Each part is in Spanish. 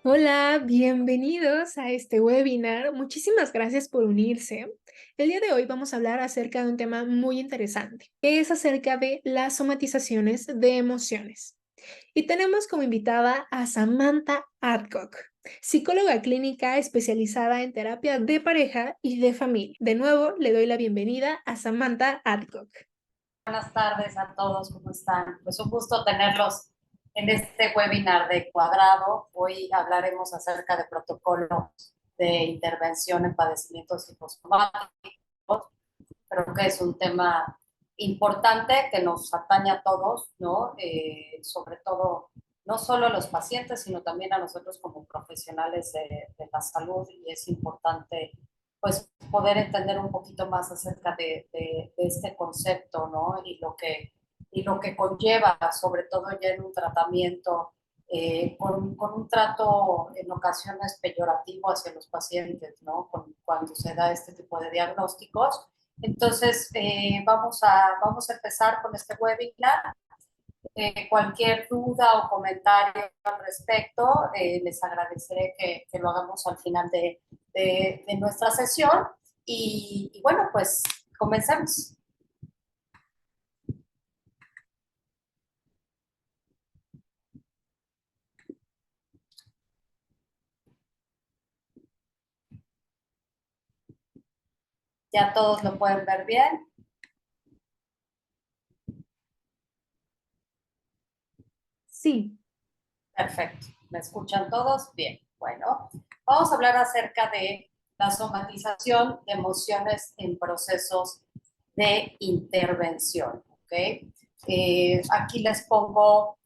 Hola, bienvenidos a este webinar. Muchísimas gracias por unirse. El día de hoy vamos a hablar acerca de un tema muy interesante, que es acerca de las somatizaciones de emociones. Y tenemos como invitada a Samantha Adcock, psicóloga clínica especializada en terapia de pareja y de familia. De nuevo, le doy la bienvenida a Samantha Adcock. Buenas tardes a todos, ¿cómo están? Pues un gusto tenerlos en este webinar de Cuadrado. Hoy hablaremos acerca de protocolos de intervención en padecimientos psicosomáticos. Creo que es un tema importante que nos atañe a todos, ¿no? Sobre todo, no solo a los pacientes, sino también a nosotros como profesionales de la salud, y es importante pues poder entender un poquito más acerca de este concepto, ¿no? Y lo que conlleva, sobre todo ya en un tratamiento, con un trato en ocasiones peyorativo hacia los pacientes, ¿no? Cuando se da este tipo de diagnósticos. Entonces, vamos a empezar con este webinar. Cualquier duda o comentario al respecto, les agradeceré que lo hagamos al final de nuestra sesión. Y bueno, pues comencemos. Ya todos lo pueden ver bien. Sí, Perfecto. ¿Me escuchan todos? Bien. Bueno, vamos a hablar acerca de la somatización de emociones en procesos de intervención. ¿Ok? Aquí les pongo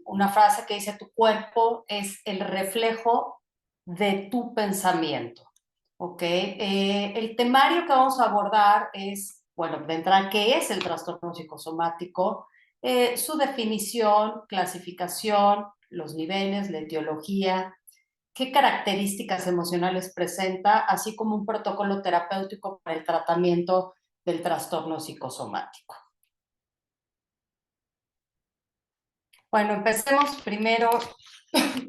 una frase que dice: tu cuerpo es el reflejo de tu pensamiento. ¿Ok? El temario que vamos a abordar es, bueno, de entrada, ¿qué es el trastorno psicosomático? Su definición, clasificación, los niveles, la etiología, qué características emocionales presenta, así como un protocolo terapéutico para el tratamiento del trastorno psicosomático. Bueno, empecemos primero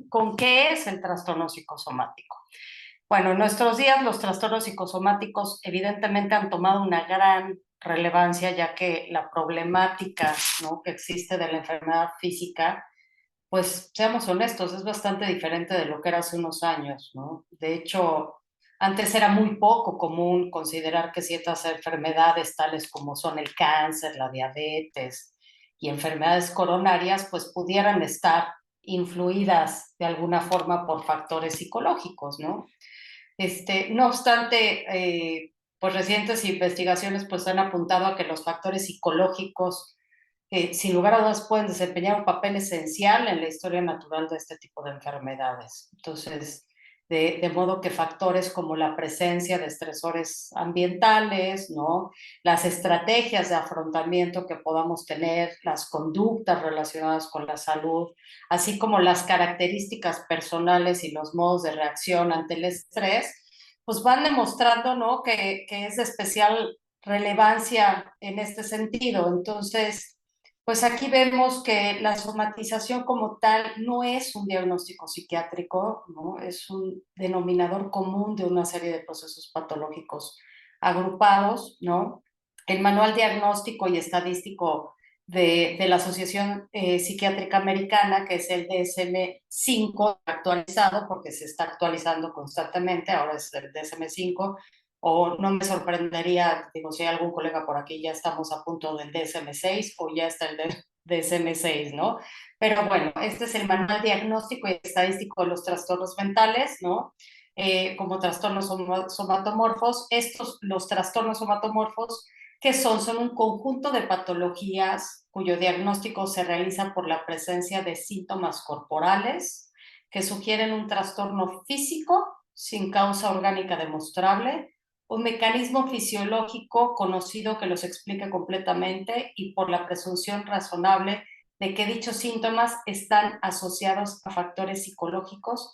con qué es el trastorno psicosomático. Bueno, en nuestros días los trastornos psicosomáticos evidentemente han tomado una gran relevancia, ya que la problemática, ¿no?, que existe de la enfermedad física, pues seamos honestos, es bastante diferente de lo que era hace unos años, ¿no? De hecho, antes era muy poco común considerar que ciertas enfermedades, tales como son el cáncer, la diabetes y enfermedades coronarias, pues pudieran estar influidas de alguna forma por factores psicológicos, ¿no? No obstante, pues recientes investigaciones pues han apuntado a que los factores psicológicos, sin lugar a dudas, pueden desempeñar un papel esencial en la historia natural de este tipo de enfermedades. Entonces, de modo que factores como la presencia de estresores ambientales, ¿no?, las estrategias de afrontamiento que podamos tener, las conductas relacionadas con la salud, así como las características personales y los modos de reacción ante el estrés, pues van demostrando, ¿no?, que es de especial relevancia en este sentido. Entonces, pues aquí vemos que la somatización como tal no es un diagnóstico psiquiátrico, ¿no? Es un denominador común de una serie de procesos patológicos agrupados, ¿no? El Manual Diagnóstico y Estadístico de la Asociación Psiquiátrica Americana, que es el DSM-5 actualizado, porque se está actualizando constantemente, ahora es el DSM-5, o no me sorprendería, digo, si hay algún colega por aquí, ya estamos a punto del DSM-6 o ya está el DSM-6, ¿no? Pero bueno, este es el Manual Diagnóstico y Estadístico de los Trastornos Mentales, ¿no? Como trastornos somatomorfos. Estos, los trastornos somatomorfos, ¿qué son? Son un conjunto de patologías cuyo diagnóstico se realiza por la presencia de síntomas corporales que sugieren un trastorno físico sin causa orgánica demostrable, un mecanismo fisiológico conocido que los explique completamente, y por la presunción razonable de que dichos síntomas están asociados a factores psicológicos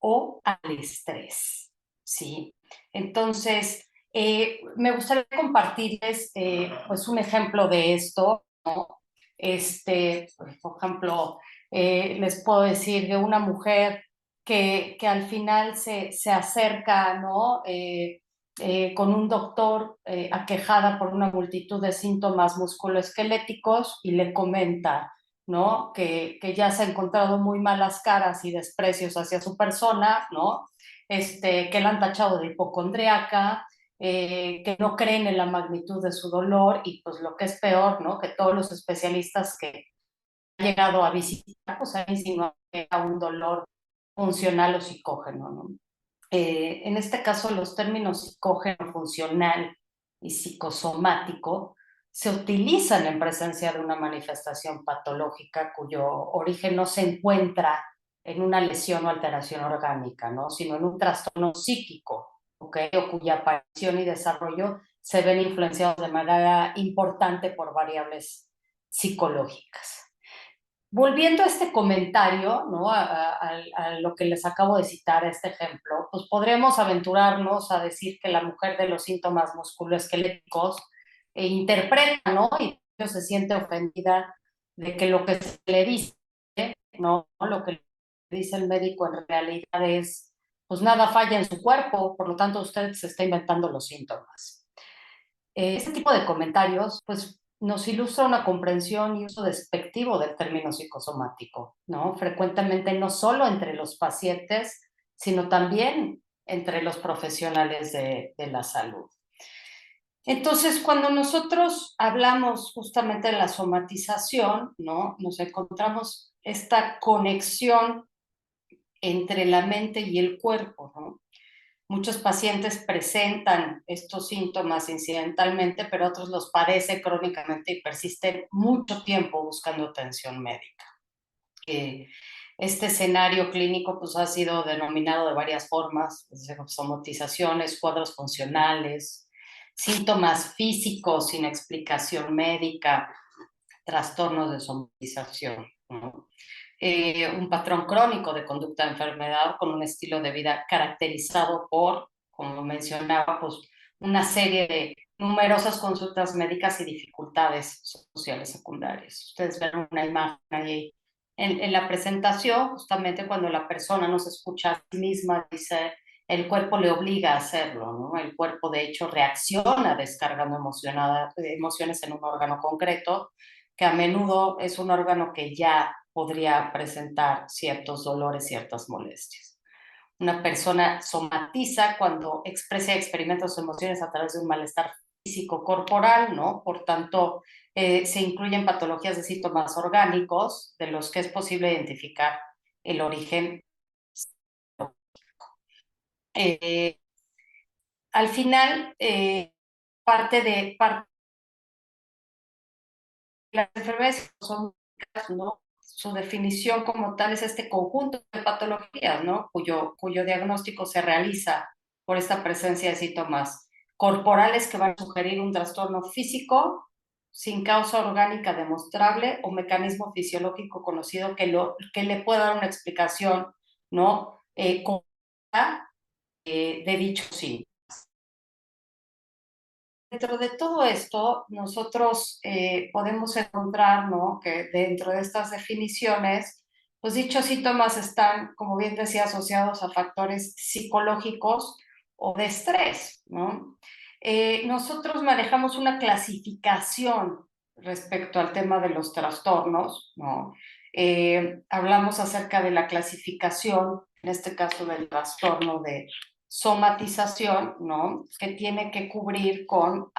o al estrés, ¿sí? Entonces, me gustaría compartirles pues un ejemplo de esto, ¿no? Por ejemplo, Les puedo decir de una mujer que al final se acerca, ¿no? Con un doctor aquejada por una multitud de síntomas musculoesqueléticos y le comenta, ¿no? Que ya se ha encontrado muy malas caras y desprecios hacia su persona, ¿no? Que la han tachado de hipocondriaca, que no creen en la magnitud de su dolor y pues lo que es peor, ¿no? Que todos los especialistas que han llegado a visitar, pues han insinuado que era un dolor funcional o psicógeno, ¿no? En este caso, los términos psicógeno, funcional y psicosomático se utilizan en presencia de una manifestación patológica cuyo origen no se encuentra en una lesión o alteración orgánica, ¿no? Sino en un trastorno psíquico, ¿okay? O cuya aparición y desarrollo se ven influenciados de manera importante por variables psicológicas. Volviendo a este comentario, ¿no? A lo que les acabo de citar, a este ejemplo, pues podremos aventurarnos a decir que la mujer de los síntomas musculoesqueléticos interpreta, ¿no? Y se siente ofendida de que lo que se le dice, ¿no? Lo que le dice el médico en realidad es, pues nada falla en su cuerpo, por lo tanto usted se está inventando los síntomas. Este tipo de comentarios, pues, nos ilustra una comprensión y uso despectivo del término psicosomático, ¿no? Frecuentemente no solo entre los pacientes, sino también entre los profesionales de la salud. Entonces, cuando nosotros hablamos justamente de la somatización, ¿no? Nos encontramos esta conexión entre la mente y el cuerpo, ¿no? Muchos pacientes presentan estos síntomas incidentalmente, pero otros los padecen crónicamente y persisten mucho tiempo buscando atención médica. Este escenario clínico pues, ha sido denominado de varias formas, somatizaciones, cuadros funcionales, síntomas físicos sin explicación médica, trastornos de somatización, ¿no? Un patrón crónico de conducta de enfermedad con un estilo de vida caracterizado por, como mencionaba, pues una serie de numerosas consultas médicas y dificultades sociales secundarias. Ustedes ven una imagen ahí en la presentación, justamente cuando la persona no se escucha a sí misma, dice, el cuerpo le obliga a hacerlo, ¿no? El cuerpo, de hecho, reacciona descargando emociones en un órgano concreto, que a menudo es un órgano que ya podría presentar ciertos dolores, ciertas molestias. Una persona somatiza cuando expresa y experimenta sus emociones a través de un malestar físico corporal, ¿no? Por tanto, se incluyen patologías de síntomas orgánicos de los que es posible identificar el origen. Eh, Al final, parte las enfermedades son, ¿no? Su definición como tal es este conjunto de patologías, ¿no? Cuyo diagnóstico se realiza por esta presencia de síntomas corporales que van a sugerir un trastorno físico sin causa orgánica demostrable o mecanismo fisiológico conocido que le pueda dar una explicación, ¿no? De dicho síntoma. Dentro de todo esto, nosotros podemos encontrar, ¿no? Que dentro de estas definiciones, pues dichos síntomas están, como bien decía, asociados a factores psicológicos o de estrés, ¿no? Nosotros manejamos una clasificación respecto al tema de los trastornos, ¿no? Hablamos acerca de la clasificación, en este caso del trastorno de somatización, ¿no? Que tiene que cubrir con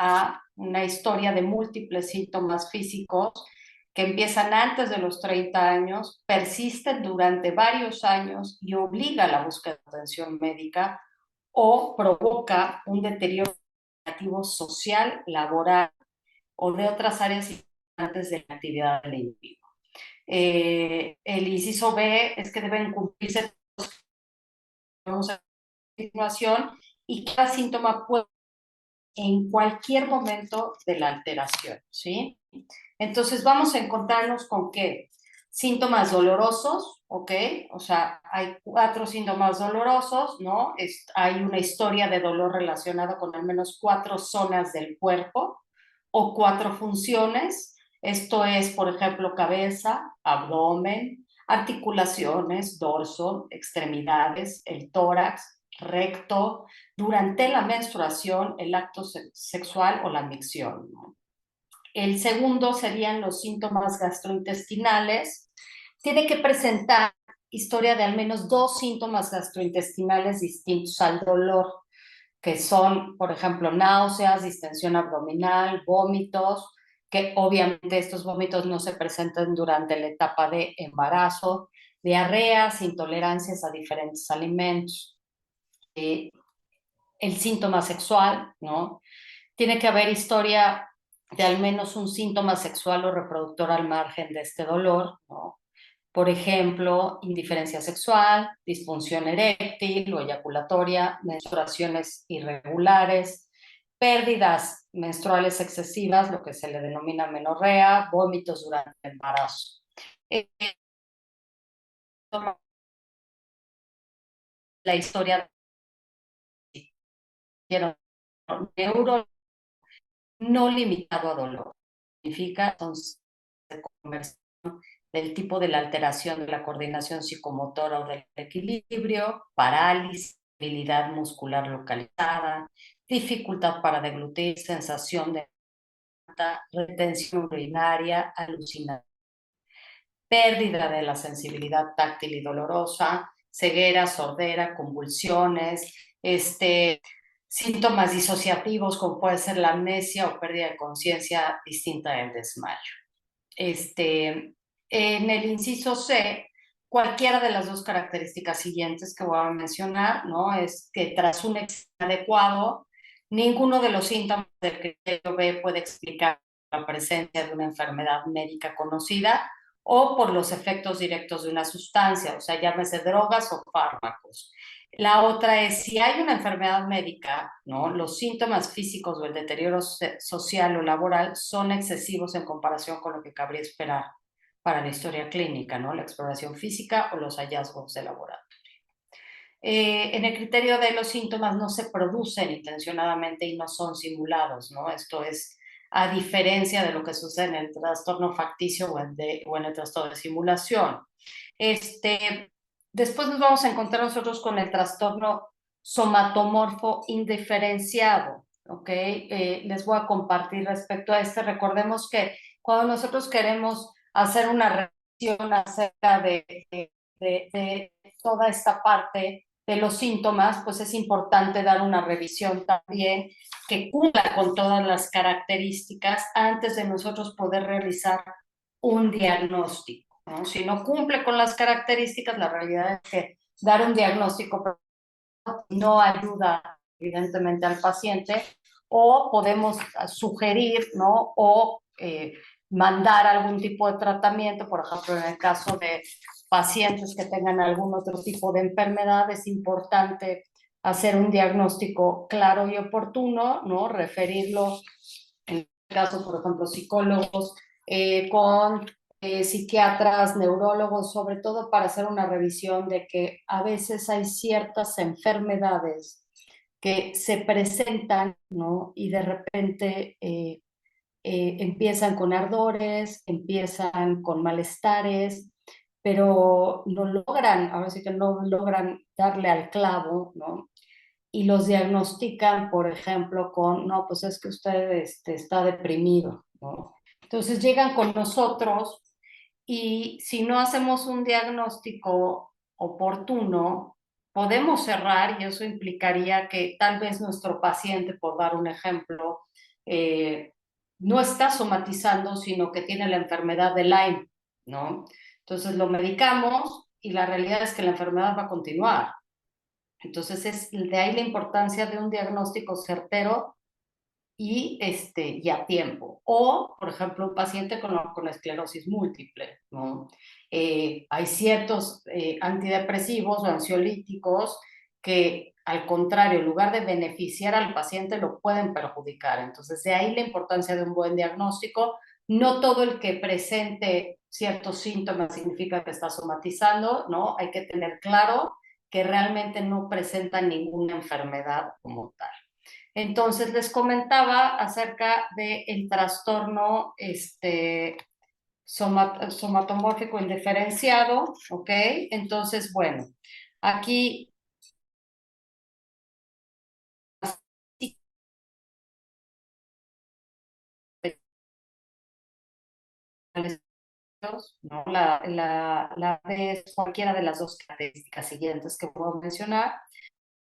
una historia de múltiples síntomas físicos que empiezan antes de los 30 años, persisten durante varios años y obliga a la búsqueda de atención médica o provoca un deterioro negativo social, laboral o de otras áreas importantes de la actividad del individuo. El inciso B es que deben cumplirse continuación y cada síntoma puede en cualquier momento de la alteración, ¿sí? Entonces vamos a encontrarnos con que síntomas dolorosos, ¿ok? O sea, hay 4 síntomas dolorosos, ¿no? Hay una historia de dolor relacionada con al menos 4 zonas del cuerpo o 4 funciones. Esto es, por ejemplo, cabeza, abdomen, articulaciones, dorso, extremidades, el tórax, recto, durante la menstruación, el acto sexual o la micción, ¿no? El segundo serían los síntomas gastrointestinales. Tiene que presentar historia de al menos 2 síntomas gastrointestinales distintos al dolor, que son, por ejemplo, náuseas, distensión abdominal, vómitos, que obviamente estos vómitos no se presentan durante la etapa de embarazo, diarreas, intolerancias a diferentes alimentos. El síntoma sexual, ¿no? Tiene que haber historia de al menos un síntoma sexual o reproductor al margen de este dolor, ¿no? Por ejemplo, indiferencia sexual, disfunción eréctil o eyaculatoria, menstruaciones irregulares, pérdidas menstruales excesivas, lo que se le denomina menorrea, vómitos durante el embarazo. La historia de neuro no limitado a dolor. Significa entonces del tipo de la alteración de la coordinación psicomotora o del equilibrio, parálisis, debilidad muscular localizada, dificultad para deglutir, sensación de retención urinaria, alucinación, pérdida de la sensibilidad táctil y dolorosa, ceguera, sordera, convulsiones, síntomas disociativos como puede ser la amnesia o pérdida de conciencia distinta del desmayo. En el inciso C, cualquiera de las dos características siguientes que voy a mencionar, ¿no? Es que tras un examen adecuado, ninguno de los síntomas del criterio B puede explicar la presencia de una enfermedad médica conocida o por los efectos directos de una sustancia, o sea, llámese drogas o fármacos. La otra es, si hay una enfermedad médica, ¿no? Los síntomas físicos o el deterioro social o laboral son excesivos en comparación con lo que cabría esperar para la historia clínica, ¿no? La exploración física o los hallazgos de laboratorio. En el criterio de los síntomas no se producen intencionadamente y no son simulados, ¿no? Esto es a diferencia de lo que sucede en el trastorno facticio o en el trastorno de simulación. Después nos vamos a encontrar nosotros con el trastorno somatomorfo indiferenciado, ¿ok? Les voy a compartir respecto a este. Recordemos que cuando nosotros queremos hacer una revisión acerca de toda esta parte de los síntomas, pues es importante dar una revisión también que cumpla con todas las características antes de nosotros poder realizar un diagnóstico, ¿no? Si no cumple con las características, la realidad es que dar un diagnóstico no ayuda evidentemente al paciente, o podemos sugerir, ¿no? O mandar algún tipo de tratamiento, por ejemplo, en el caso de pacientes que tengan algún otro tipo de enfermedad, es importante hacer un diagnóstico claro y oportuno, ¿no? Referirlo, en el caso, por ejemplo, psicólogos, con psiquiatras, neurólogos, sobre todo para hacer una revisión de que a veces hay ciertas enfermedades que se presentan, ¿no? Y de repente empiezan con ardores, empiezan con malestares, pero no logran, ahora sí que no logran darle al clavo, ¿no? Y los diagnostican, por ejemplo, con, no, pues es que usted está deprimido, ¿no? Entonces llegan con nosotros y si no hacemos un diagnóstico oportuno, podemos cerrar y eso implicaría que tal vez nuestro paciente, por dar un ejemplo, eh, no está somatizando, sino que tiene la enfermedad de Lyme, ¿no? Entonces lo medicamos y la realidad es que la enfermedad va a continuar. Entonces es de ahí la importancia de un diagnóstico certero y a tiempo. O, por ejemplo, un paciente con esclerosis múltiple, ¿no? Hay ciertos antidepresivos o ansiolíticos que, al contrario, en lugar de beneficiar al paciente, lo pueden perjudicar. Entonces, de ahí la importancia de un buen diagnóstico. No todo el que presente ciertos síntomas significa que está somatizando, ¿no? Hay que tener claro que realmente no presenta ninguna enfermedad como tal. Entonces les comentaba acerca del trastorno somatomórfico indiferenciado, ¿ok? Entonces, bueno, aquí ¿no? La B es cualquiera de las dos características siguientes que puedo mencionar.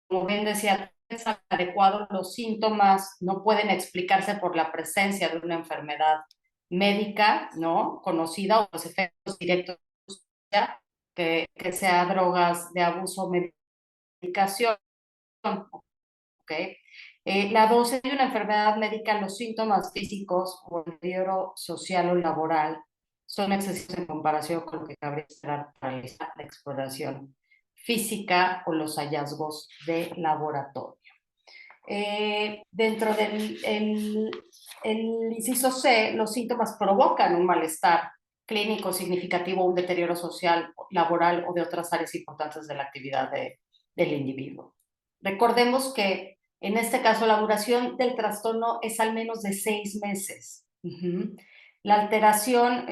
Como bien decía, es adecuado, los síntomas no pueden explicarse por la presencia de una enfermedad médica, ¿no? Conocida o los efectos directos, que sea drogas de abuso, medicación, ¿ok? La dosis de una enfermedad médica, los síntomas físicos o el deterioro social o laboral son excesivos en comparación con lo que cabría esperar para la exploración física o los hallazgos de laboratorio. Dentro del el inciso C, los síntomas provocan un malestar clínico significativo, un deterioro social, laboral o de otras áreas importantes de la actividad del individuo. Recordemos que en este caso la duración del trastorno es al menos de 6 meses. La alteración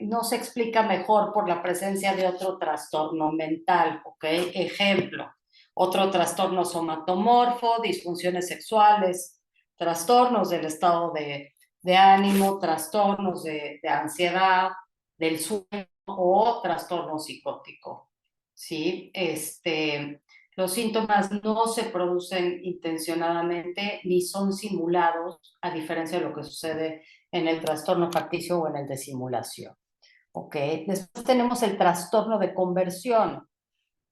no se explica mejor por la presencia de otro trastorno mental, ¿ok? Ejemplo, otro trastorno somatomorfo, disfunciones sexuales, trastornos del estado de ánimo, trastornos de ansiedad, del sueño o trastorno psicótico. ¿Sí? Los síntomas no se producen intencionadamente ni son simulados, a diferencia de lo que sucede en el trastorno facticio o en el de simulación. ¿Ok? Después tenemos el trastorno de conversión.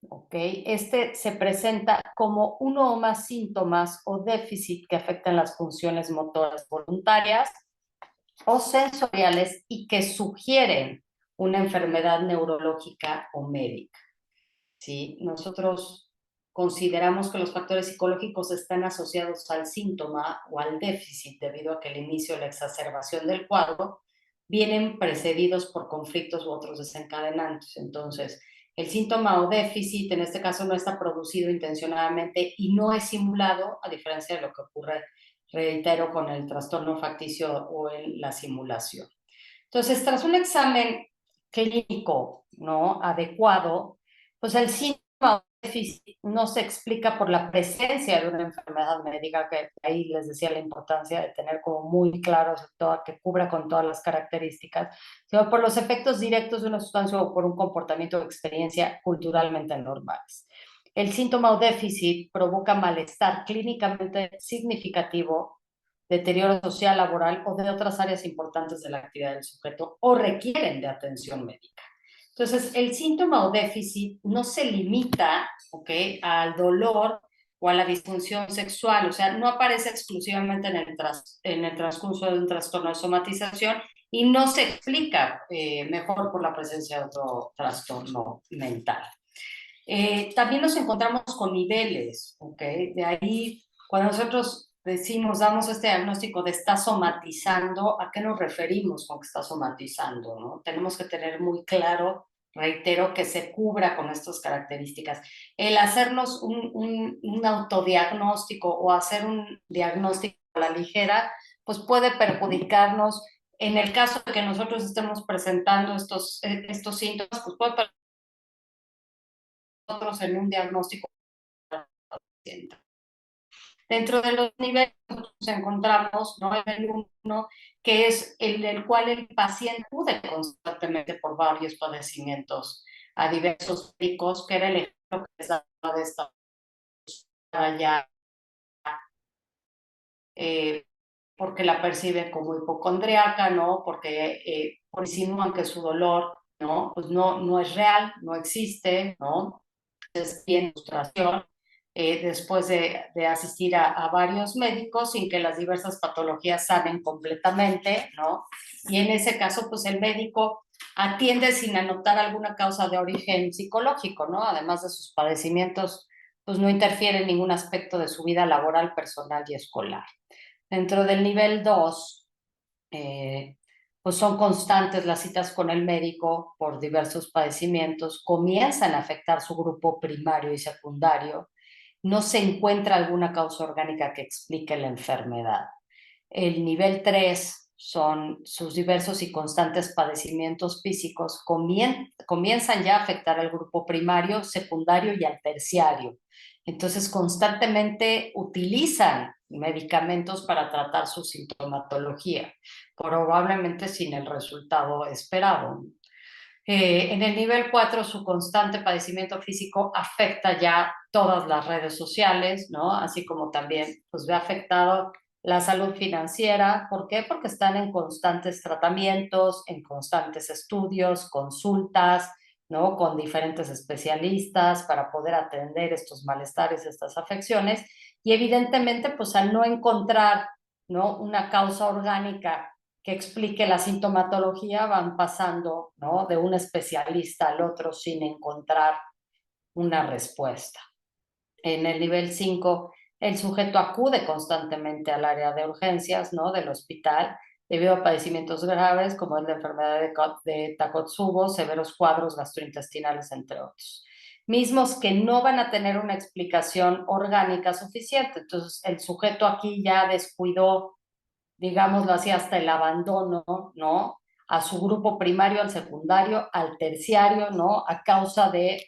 ¿Ok? Este se presenta como uno o más síntomas o déficit que afectan las funciones motoras voluntarias o sensoriales y que sugieren una enfermedad neurológica o médica. ¿Sí? Nosotros consideramos que los factores psicológicos están asociados al síntoma o al déficit debido a que el inicio o la exacerbación del cuadro vienen precedidos por conflictos u otros desencadenantes. Entonces, el síntoma o déficit en este caso no está producido intencionadamente y no es simulado, a diferencia de lo que ocurre, reitero, con el trastorno facticio o en la simulación. Entonces, tras un examen clínico, ¿no?, adecuado, pues el síntoma o déficit no se explica por la presencia de una enfermedad médica, que ahí les decía la importancia de tener como muy claro que cubra con todas las características, sino por los efectos directos de una sustancia o por un comportamiento o experiencia culturalmente normales. El síntoma o déficit provoca malestar clínicamente significativo, deterioro social, laboral o de otras áreas importantes de la actividad del sujeto o requieren de atención médica. Entonces, el síntoma o déficit no se limita, ¿ok?, al dolor o a la disfunción sexual, o sea, no aparece exclusivamente en el transcurso de un trastorno de somatización y no se explica mejor por la presencia de otro trastorno mental. También nos encontramos con niveles, ¿ok? De ahí, cuando nosotros decimos, damos este diagnóstico de está somatizando, ¿a qué nos referimos con que está somatizando, ¿no? Tenemos que tener muy claro, reitero, que se cubra con estas características. El hacernos un autodiagnóstico o hacer un diagnóstico a la ligera, pues puede perjudicarnos. En el caso de que nosotros estemos presentando estos síntomas, pues puede nosotros en un diagnóstico. Dentro de los niveles nos encontramos, ¿no?, en el 1, que es el cual el paciente acude constantemente por varios padecimientos a diversos médicos, que era el ejemplo que les daba de esta ya, porque la percibe como hipocondriaca, ¿no? Porque insinúan que su dolor, ¿no?, pues no es real, no existe, ¿no? Tiene frustración después de asistir a varios médicos sin que las diversas patologías sanen completamente, ¿no? Y en ese caso, pues el médico atiende sin anotar alguna causa de origen psicológico, ¿no? Además de sus padecimientos, pues no interfiere en ningún aspecto de su vida laboral, personal y escolar. Dentro del nivel 2, pues son constantes las citas con el médico por diversos padecimientos, comienzan a afectar su grupo primario y secundario, no se encuentra alguna causa orgánica que explique la enfermedad. El nivel 3 son sus diversos y constantes padecimientos físicos, comienzan ya a afectar al grupo primario, secundario y al terciario. Entonces, constantemente utilizan medicamentos para tratar su sintomatología, probablemente sin el resultado esperado. En el nivel 4 su constante padecimiento físico afecta ya todas las redes sociales, ¿no? Así como también pues ve afectado la salud financiera. ¿Por qué? Porque están en constantes tratamientos, en constantes estudios, consultas, ¿no? Con diferentes especialistas para poder atender estos malestares, estas afecciones. Y evidentemente, pues al no encontrar, ¿no? Una causa orgánica que explique la sintomatología, van pasando, ¿no? De un especialista al otro sin encontrar una respuesta. En el nivel 5 el sujeto acude constantemente al área de urgencias, ¿no? Del hospital debido a padecimientos graves como es la enfermedad de Takotsubo, severos cuadros gastrointestinales, entre otros. Mismos que no van a tener una explicación orgánica suficiente. Entonces, el sujeto aquí ya descuidó, digámoslo así, hasta el abandono, ¿no? A su grupo primario, al secundario, al terciario, ¿no? A causa de,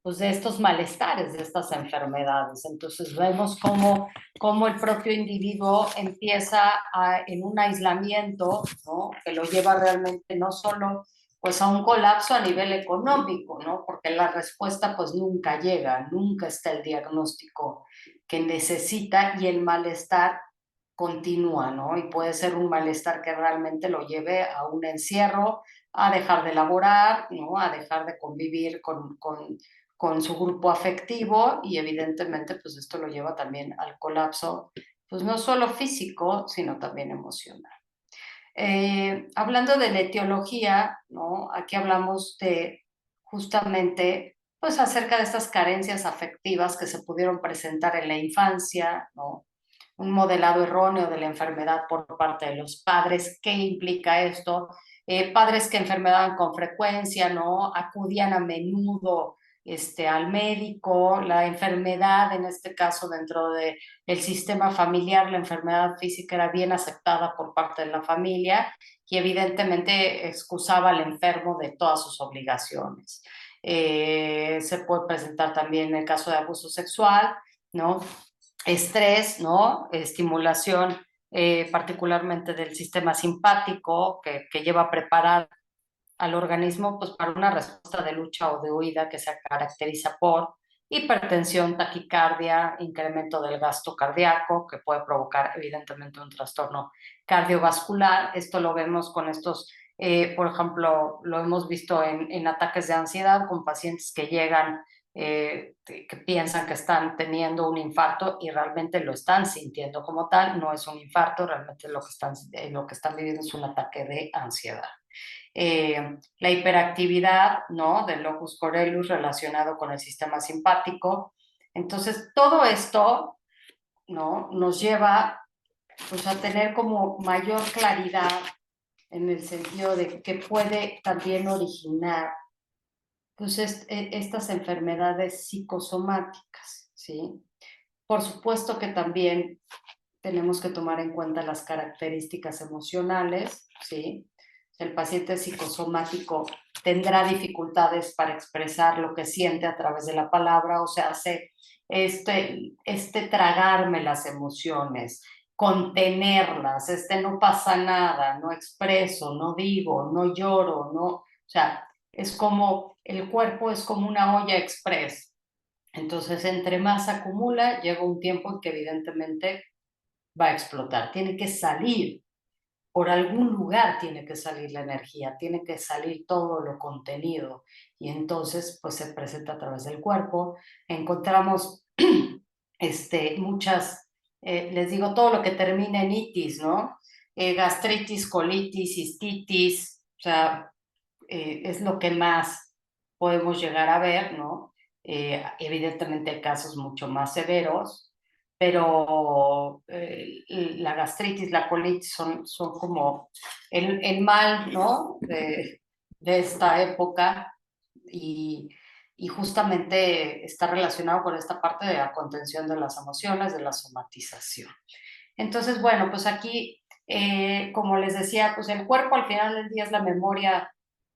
pues, de estos malestares, de estas enfermedades. Entonces vemos cómo el propio individuo empieza en un aislamiento, ¿no? Que lo lleva realmente no solo pues a un colapso a nivel económico, ¿no? Porque la respuesta pues nunca llega, nunca está el diagnóstico que necesita y el malestar continúa, ¿no? Y puede ser un malestar que realmente lo lleve a un encierro, a dejar de laborar, ¿no? A dejar de convivir con su grupo afectivo y evidentemente pues esto lo lleva también al colapso, pues no solo físico, sino también emocional. Hablando de la etiología, ¿no? Aquí hablamos de justamente pues acerca de estas carencias afectivas que se pudieron presentar en la infancia, ¿no? Un modelado erróneo de la enfermedad por parte de los padres. ¿Qué implica esto? Padres que enfermaban con frecuencia, ¿no? Acudían a menudo al médico, la enfermedad, en este caso dentro del sistema familiar, la enfermedad física era bien aceptada por parte de la familia y evidentemente excusaba al enfermo de todas sus obligaciones. Se puede presentar también el caso de abuso sexual, ¿no? Estrés, ¿no? Estimulación particularmente del sistema simpático que lleva a preparar al organismo pues, para una respuesta de lucha o de huida que se caracteriza por hipertensión, taquicardia, incremento del gasto cardíaco, que puede provocar evidentemente un trastorno cardiovascular. Esto lo vemos con estos, por ejemplo, lo hemos visto en ataques de ansiedad con pacientes que llegan, que piensan que están teniendo un infarto y realmente lo están sintiendo como tal. No es un infarto, realmente lo que están viviendo es un ataque de ansiedad. La hiperactividad, ¿no? Del locus coeruleus relacionado con el sistema simpático. Entonces, todo esto, ¿no? Nos lleva pues, a tener como mayor claridad en el sentido de que puede también originar pues, estas enfermedades psicosomáticas, ¿sí? Por supuesto que también tenemos que tomar en cuenta las características emocionales, ¿sí? El paciente psicosomático tendrá dificultades para expresar lo que siente a través de la palabra, o sea, hace tragarme las emociones, contenerlas, no pasa nada, no expreso, no digo, no lloro, no, o sea, es como, el cuerpo es como una olla express. Entonces, entre más acumula, llega un tiempo en que evidentemente va a explotar, tiene que salir, por algún lugar tiene que salir la energía, tiene que salir todo lo contenido y entonces pues se presenta a través del cuerpo. Encontramos muchas, les digo todo lo que termina en itis, ¿no? Gastritis, colitis, cistitis, o sea, es lo que más podemos llegar a ver, ¿no? Evidentemente hay casos mucho más severos, pero la gastritis, la colitis son como el mal, ¿no? De esta época y, y justamente está relacionado con esta parte de la contención de las emociones, de la somatización. Entonces, bueno, pues aquí Como les decía, pues el cuerpo al final del día es la memoria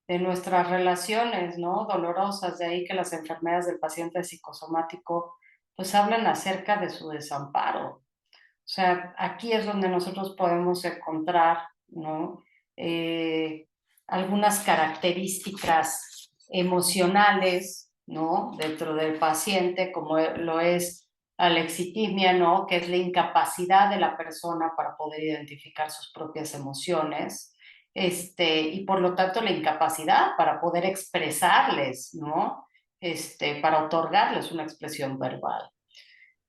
de nuestras relaciones, ¿no? Dolorosas, de ahí que las enfermedades del paciente psicosomático pues hablan acerca de su desamparo. O sea, aquí es donde nosotros podemos encontrar, ¿no? Eh, Algunas características emocionales, ¿no? Dentro del paciente, como lo es la alexitimia, ¿no? Que es la incapacidad de la persona para poder identificar sus propias emociones, y por lo tanto la incapacidad para poder expresarles, ¿no? Para otorgarles una expresión verbal.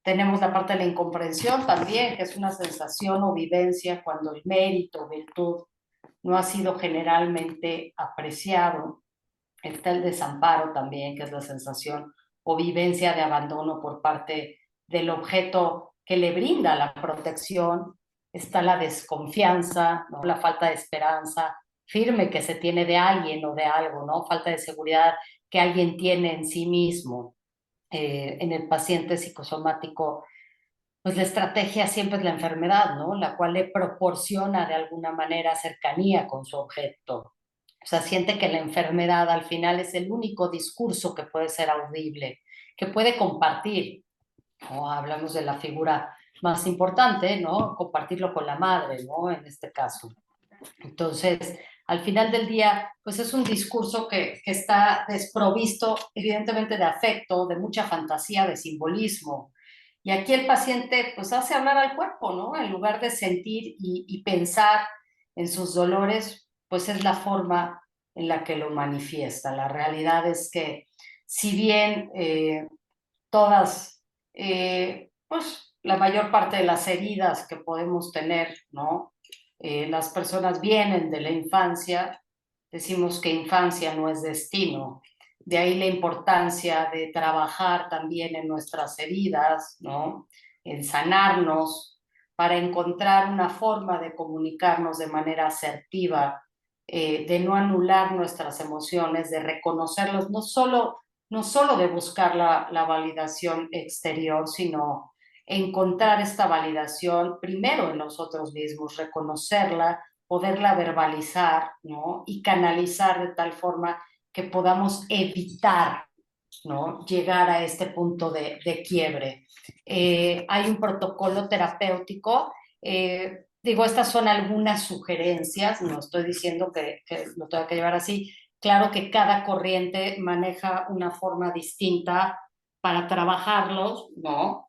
Tenemos la parte de la incomprensión también, que es una sensación o vivencia cuando el mérito o virtud no ha sido generalmente apreciado. Está el desamparo también, que es la sensación o vivencia de abandono por parte del objeto que le brinda la protección. Está la desconfianza, ¿no? La falta de esperanza firme que se tiene de alguien o de algo, ¿no? Falta de seguridad que alguien tiene en sí mismo. En el paciente psicosomático, pues la estrategia siempre es la enfermedad, ¿no? La cual le proporciona de alguna manera cercanía con su objeto. O sea, siente que la enfermedad al final es el único discurso que puede ser audible, que puede compartir. O hablamos de la figura más importante, ¿no? Compartirlo con la madre, ¿no? En este caso. Entonces, al final del día, pues es un discurso que está desprovisto, evidentemente, de afecto, de mucha fantasía, de simbolismo. Y aquí el paciente, pues, hace hablar al cuerpo, ¿no? En lugar de sentir y pensar en sus dolores, pues es la forma en la que lo manifiesta. La realidad es que, si bien todas, pues la mayor parte de las heridas que podemos tener, ¿no? Las personas vienen de la infancia, decimos que infancia no es destino, de ahí la importancia de trabajar también en nuestras heridas, ¿no? En sanarnos para encontrar una forma de comunicarnos de manera asertiva, de no anular nuestras emociones, de reconocerlos, no solo de buscar la validación exterior, sino encontrar esta validación primero en nosotros mismos, reconocerla, poderla verbalizar, ¿no? Y canalizar de tal forma que podamos evitar, ¿no? Llegar a este punto de quiebre. Hay un protocolo terapéutico. Digo, estas son algunas sugerencias, no estoy diciendo que lo tenga que llevar así. Claro que cada corriente maneja una forma distinta para trabajarlos, ¿no?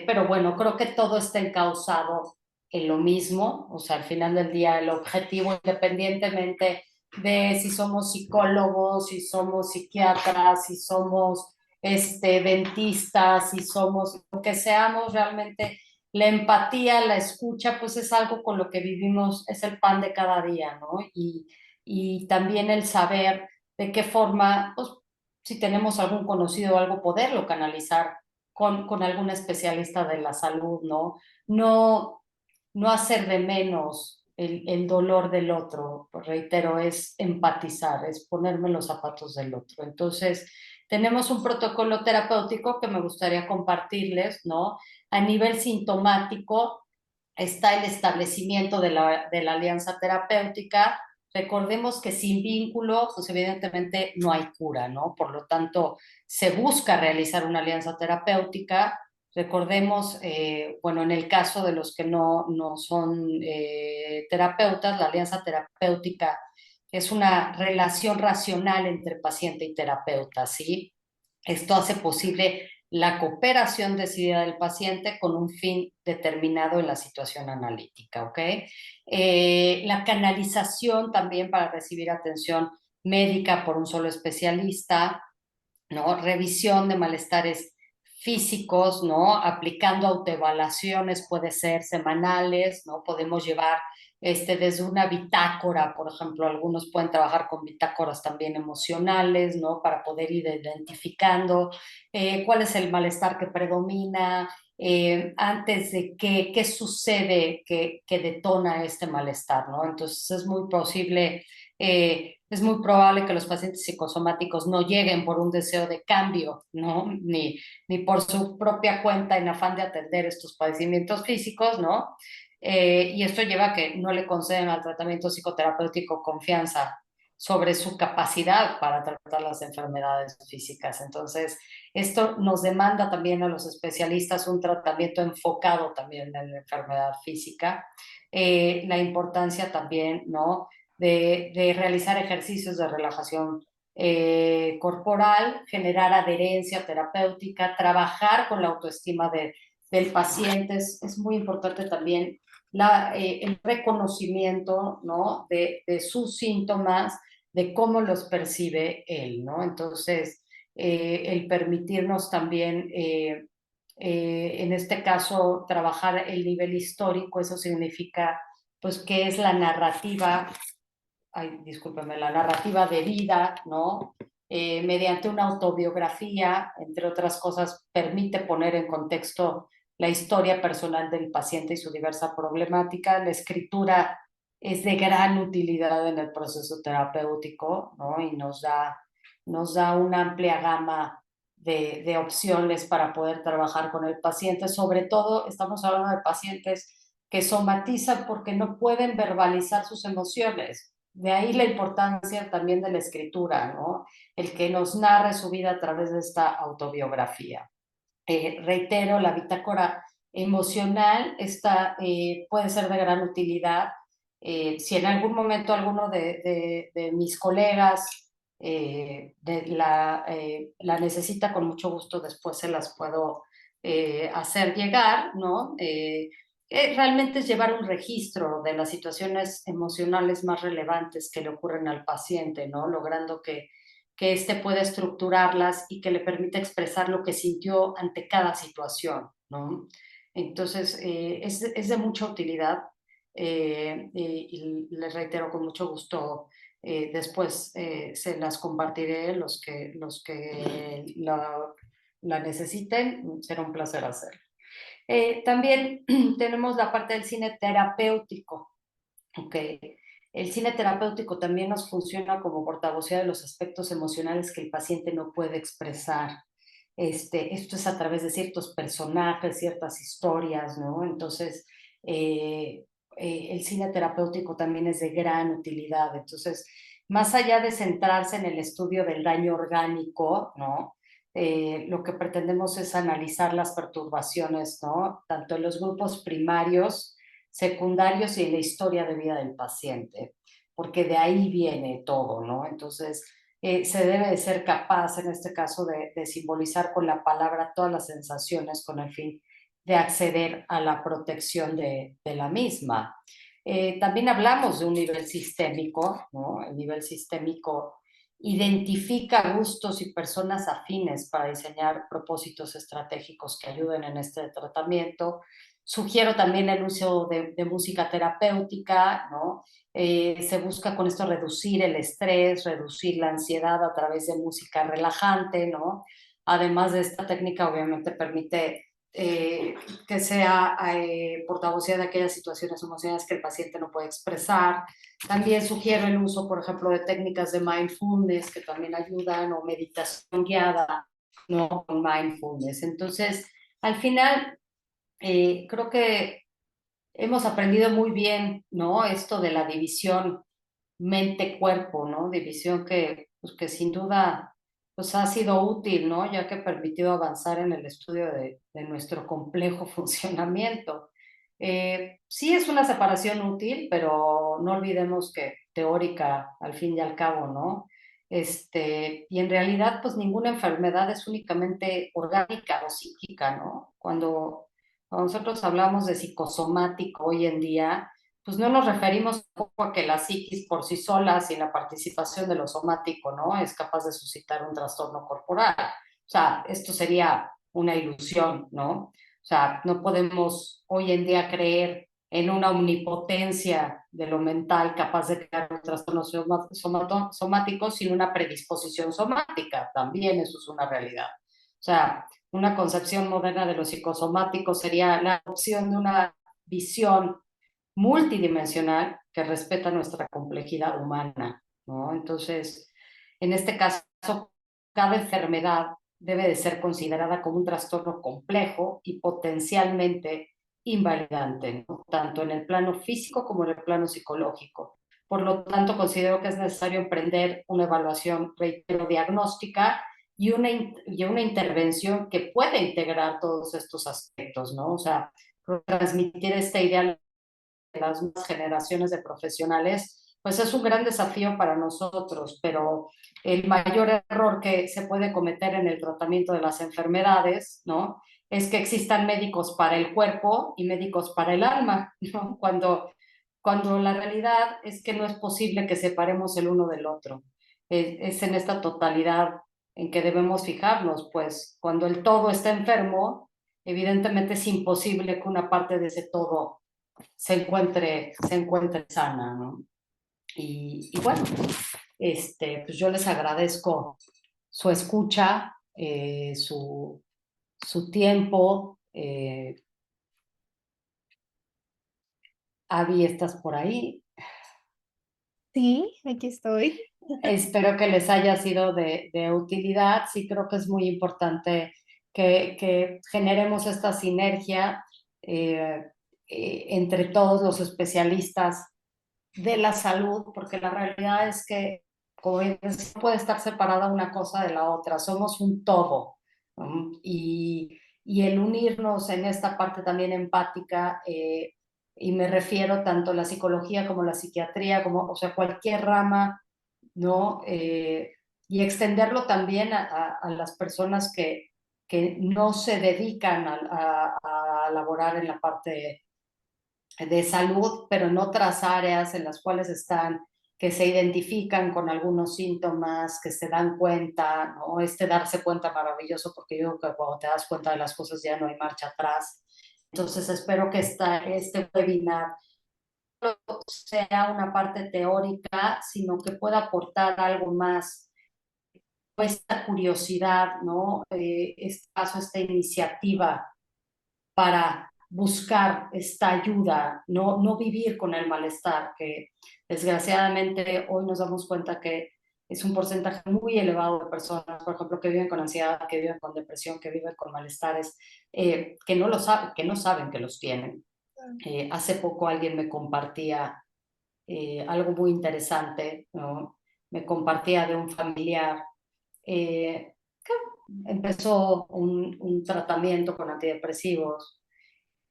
Pero bueno, creo que todo está encauzado en lo mismo, o sea, al final del día el objetivo, independientemente de si somos psicólogos, si somos psiquiatras, si somos dentistas, si somos lo que seamos, realmente la empatía, la escucha, pues es algo con lo que vivimos, es el pan de cada día, ¿no? Y también el saber de qué forma, pues si tenemos algún conocido o algo, poderlo canalizar con algún especialista de la salud, ¿no? No, no hacer de menos el dolor del otro, reitero, es empatizar, es ponerme en los zapatos del otro. Entonces, tenemos un protocolo terapéutico que me gustaría compartirles, ¿no? A nivel sintomático está el establecimiento de la alianza terapéutica. Recordemos que sin vínculo, pues evidentemente no hay cura, ¿no? Por lo tanto, se busca realizar una alianza terapéutica. Recordemos, bueno, en el caso de los que no son terapeutas, la alianza terapéutica es una relación racional entre paciente y terapeuta, ¿sí? Esto hace posible la cooperación decidida del paciente con un fin determinado en la situación analítica, ¿ok? La canalización también para recibir atención médica por un solo especialista, ¿no? Revisión de malestares físicos, ¿no? Aplicando autoevaluaciones, puede ser semanales, ¿no? Podemos llevar desde una bitácora, por ejemplo, algunos pueden trabajar con bitácoras también emocionales, ¿no? Para poder ir identificando cuál es el malestar que predomina, antes de qué sucede que detona este malestar, ¿no? Entonces es muy probable que los pacientes psicosomáticos no lleguen por un deseo de cambio, ¿no? Ni por su propia cuenta en afán de atender estos padecimientos físicos, ¿no? y esto lleva a que no le conceden al tratamiento psicoterapéutico confianza sobre su capacidad para tratar las enfermedades físicas. Entonces, esto nos demanda también a los especialistas un tratamiento enfocado también en la enfermedad física. La importancia también, ¿no? De realizar ejercicios de relajación corporal, generar adherencia terapéutica, trabajar con la autoestima del paciente. Es muy importante también el reconocimiento, ¿no? de sus síntomas, de cómo los percibe él, ¿no? Entonces, el permitirnos también, en este caso, trabajar el nivel histórico, eso significa, pues, qué es la narrativa, ay, discúlpeme, la narrativa de vida, ¿no? Mediante una autobiografía, entre otras cosas, permite poner en contexto la historia personal del paciente y su diversa problemática. La escritura es de gran utilidad en el proceso terapéutico, ¿no? Y nos da una amplia gama de opciones para poder trabajar con el paciente. Sobre todo, estamos hablando de pacientes que somatizan porque no pueden verbalizar sus emociones. De ahí la importancia también de la escritura, ¿no? El que nos narre su vida a través de esta autobiografía. Reitero, la bitácora emocional puede ser de gran utilidad. Si en algún momento alguno de mis colegas la necesita, con mucho gusto después se las puedo hacer llegar, ¿no? Realmente es llevar un registro de las situaciones emocionales más relevantes que le ocurren al paciente, ¿no? Logrando que éste pueda estructurarlas y que le permita expresar lo que sintió ante cada situación, ¿no? Entonces, es de mucha utilidad, y les reitero con mucho gusto, después se las compartiré los que la necesiten, será un placer hacerlo. También tenemos la parte del cine terapéutico. Okay. El cine terapéutico también nos funciona como portavocía de los aspectos emocionales que el paciente no puede expresar. Esto es a través de ciertos personajes, ciertas historias, ¿no? Entonces, el cine terapéutico también es de gran utilidad. Entonces, más allá de centrarse en el estudio del daño orgánico, ¿no? Lo que pretendemos es analizar las perturbaciones, ¿no? Tanto en los grupos primarios, secundarios y en la historia de vida del paciente, porque de ahí viene todo, ¿no? Entonces, se debe de ser capaz, en este caso, de simbolizar con la palabra todas las sensaciones con el fin de acceder a la protección de la misma. También hablamos de un nivel sistémico, ¿no? El nivel sistémico identifica gustos y personas afines para diseñar propósitos estratégicos que ayuden en este tratamiento. Sugiero también el uso de música terapéutica, ¿no? Se busca con esto reducir el estrés, reducir la ansiedad a través de música relajante, ¿no? Además de esta técnica, obviamente permite que sea portavocía de aquellas situaciones emocionales que el paciente no puede expresar. También sugiero el uso, por ejemplo, de técnicas de mindfulness que también ayudan, o meditación guiada, ¿no? Con mindfulness. Entonces, al final, creo que hemos aprendido muy bien, ¿no? Esto de la división mente-cuerpo, ¿no? División pues, que sin duda pues, ha sido útil, ¿no? Ya que ha permitido avanzar en el estudio de nuestro complejo funcionamiento. Sí es una separación útil, pero no olvidemos que teórica al fin y al cabo, ¿no? Y en realidad, pues ninguna enfermedad es únicamente orgánica o psíquica, ¿no? Cuando nosotros hablamos de psicosomático hoy en día, pues no nos referimos poco a que la psiquis por sí sola, sin la participación de lo somático, ¿no? Es capaz de suscitar un trastorno corporal. O sea, esto sería una ilusión, ¿no? O sea, no podemos hoy en día creer en una omnipotencia de lo mental capaz de crear un trastorno somático sin una predisposición somática. También eso es una realidad. O sea, una concepción moderna de lo psicosomático sería la opción de una visión multidimensional que respeta nuestra complejidad humana, ¿no? Entonces, en este caso, cada enfermedad debe de ser considerada como un trastorno complejo y potencialmente invalidante, ¿no? Tanto en el plano físico como en el plano psicológico. Por lo tanto, considero que es necesario emprender una evaluación, reitero, diagnóstica y una intervención que pueda integrar todos estos aspectos, ¿no? O sea, transmitir esta idea a las nuevas generaciones de profesionales, pues es un gran desafío para nosotros, pero el mayor error que se puede cometer en el tratamiento de las enfermedades, ¿no? Es que existan médicos para el cuerpo y médicos para el alma, ¿no? Cuando la realidad es que no es posible que separemos el uno del otro. Es en esta totalidad en que debemos fijarnos, pues cuando el todo está enfermo, evidentemente es imposible que una parte de ese todo se encuentre sana, ¿no? Y bueno, pues yo les agradezco su escucha, su tiempo. Avi, ¿estás por ahí? Sí, aquí estoy. Espero que les haya sido de utilidad. Sí, creo que es muy importante que generemos esta sinergia eh, entre todos los especialistas de la salud, porque la realidad es que, como dices, no puede estar separada una cosa de la otra, somos un todo, ¿no? Y el unirnos en esta parte también empática, y me refiero tanto a la psicología como a la psiquiatría, como, o sea, cualquier rama, ¿no? Y extenderlo también a las personas que no se dedican a laborar en la parte de salud, pero en otras áreas en las cuales están, que se identifican con algunos síntomas, que se dan cuenta, ¿no? Este darse cuenta maravilloso, porque yo creo que cuando te das cuenta de las cosas ya no hay marcha atrás. Entonces espero que este webinar no sea una parte teórica, sino que pueda aportar algo más, pues, esta curiosidad, ¿no? Este paso, esta iniciativa para buscar esta ayuda, no vivir con el malestar, que desgraciadamente hoy nos damos cuenta que es un porcentaje muy elevado de personas, por ejemplo, que viven con ansiedad, que viven con depresión, que viven con malestares, que que no saben que los tienen. Hace poco alguien me compartía algo muy interesante, ¿no? Me compartía de un familiar que empezó un tratamiento con antidepresivos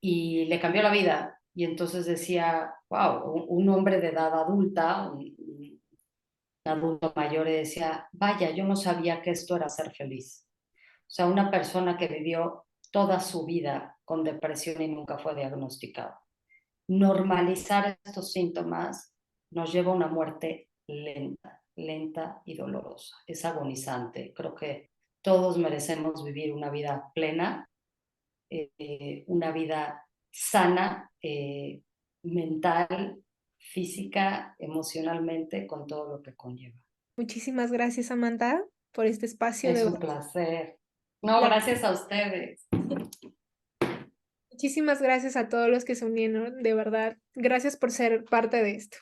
y le cambió la vida. Y entonces decía, wow, un hombre de edad adulta, un adulto mayor, y decía, vaya, yo no sabía que esto era ser feliz. O sea, una persona que vivió toda su vida con depresión y nunca fue diagnosticado. Normalizar estos síntomas nos lleva a una muerte lenta, lenta y dolorosa. Es agonizante. Creo que todos merecemos vivir una vida plena, una vida sana, mental, física, emocionalmente, con todo lo que conlleva. Muchísimas gracias, Amanda, por este espacio Es de un placer. No, verdad. gracias a ustedes. Muchísimas gracias a todos los que se unieron, de verdad. Gracias por ser parte de esto.